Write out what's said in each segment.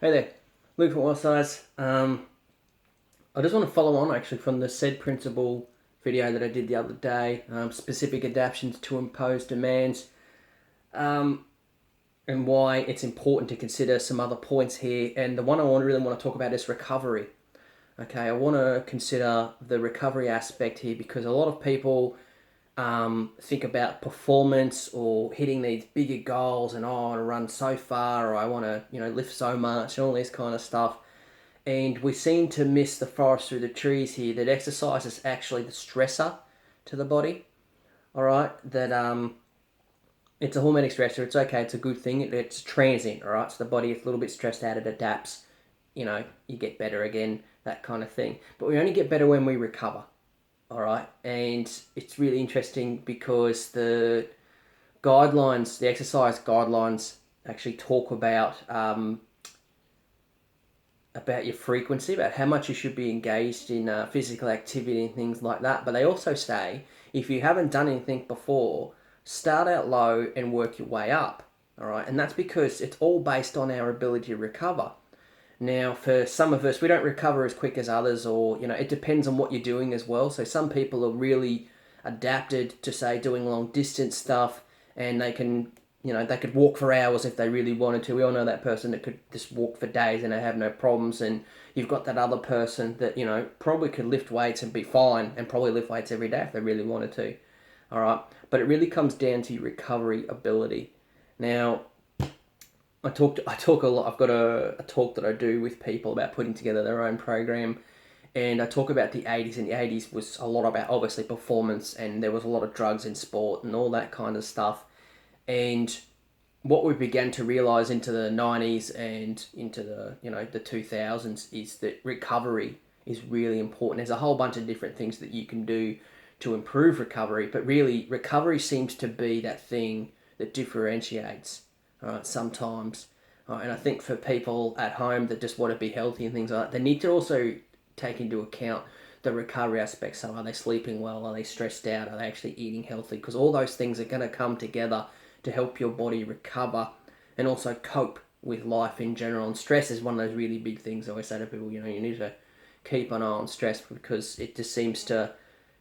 Hey there, Luke from Size. I just want to follow on actually from the said principle video that I did the other day, specific adaptations to impose demands, um, and why it's important to consider some other points here. And the one I really want to talk about is recovery. Okay, I want to consider the recovery aspect here because a lot of people think about performance or hitting these bigger goals and I want to run so far or I want to lift so much and all this kind of stuff. And we seem to miss the forest through the trees here. That exercise is actually the stressor to the body. All right, that it's a hormetic stressor. It's okay. It's a good thing. It's transient. All right, so the body is a little bit stressed out. It adapts. You get better again. That kind of thing. But we only get better when we recover. All right, and it's really interesting because the guidelines, the exercise guidelines, actually talk about your frequency, about how much you should be engaged in physical activity and things like that. But they also say if you haven't done anything before, start out low and work your way up. All right, and that's because it's all based on our ability to recover. Now, for some of us, we don't recover as quick as others, or it depends on what you're doing as well. So some people are really adapted to say doing long distance stuff, and they could walk for hours if they really wanted to. We all know that person that could just walk for days and they have no problems. And you've got that other person that probably could lift weights and be fine, and probably lift weights every day if they really wanted to. All right, but it really comes down to your recovery ability. Now, I talk a lot. I've got a talk that I do with people about putting together their own program, and I talk about the 80s, and the 80s was a lot about obviously performance, and there was a lot of drugs in sport and all that kind of stuff. And what we began to realize into the 90s and into the 2000s is that recovery is really important. There's a whole bunch of different things that you can do to improve recovery, but really recovery seems to be that thing that differentiates sometimes. And I think for people at home that just want to be healthy and things like that, they need to also take into account the recovery aspects. So are they sleeping well? Are they stressed out? Are they actually eating healthy? Because all those things are going to come together to help your body recover and also cope with life in general. And stress is one of those really big things I always say to people, you need to keep an eye on stress because it just seems to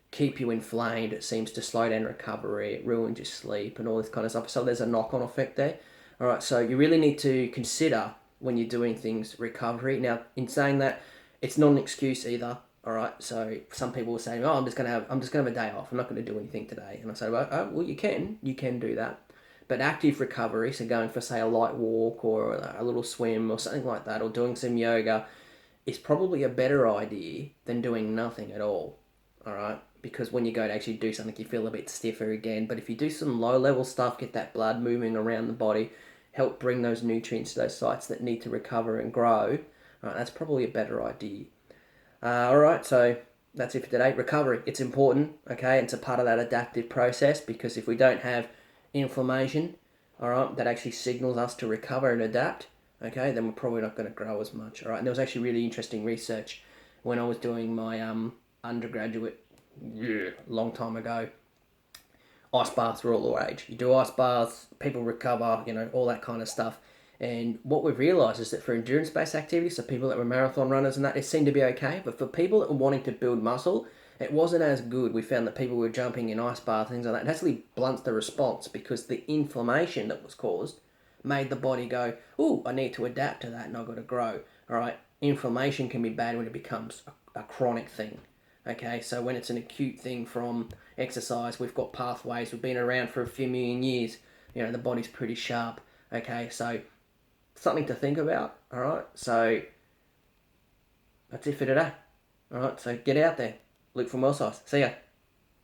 keep you inflamed. It seems to slow down recovery. It ruins your sleep and all this kind of stuff. So there's a knock-on effect there. All right, so you really need to consider when you're doing things recovery. Now, in saying that, it's not an excuse either. All right, so some people will say, "Oh, I'm just gonna have a day off. I'm not going to do anything today." And I say, "Well, you can do that." But active recovery, so going for say a light walk or a little swim or something like that, or doing some yoga, is probably a better idea than doing nothing at all. All right, because when you go to actually do something, you feel a bit stiffer again. But if you do some low level stuff, get that blood moving around the body, help bring those nutrients to those sites that need to recover and grow, that's probably a better idea. All right, so that's it for today. Recovery, it's important, okay? It's a part of that adaptive process because if we don't have inflammation, all right, that actually signals us to recover and adapt, okay, then we're probably not going to grow as much, all right? And there was actually really interesting research when I was doing my undergraduate, long time ago. Ice baths were all the rage. You do ice baths, people recover, all that kind of stuff. And what we've realised is that for endurance-based activities, so people that were marathon runners and that, it seemed to be okay. But for people that were wanting to build muscle, it wasn't as good. We found that people were jumping in ice baths, things like that. It actually blunts the response because the inflammation that was caused made the body go, "Ooh, I need to adapt to that and I've got to grow." All right, inflammation can be bad when it becomes a chronic thing. Okay, so when it's an acute thing from exercise, we've got pathways, we've been around for a few million years, the body's pretty sharp. Okay, so something to think about, all right? So that's it for today. All right, so get out there. Look for more size. See ya.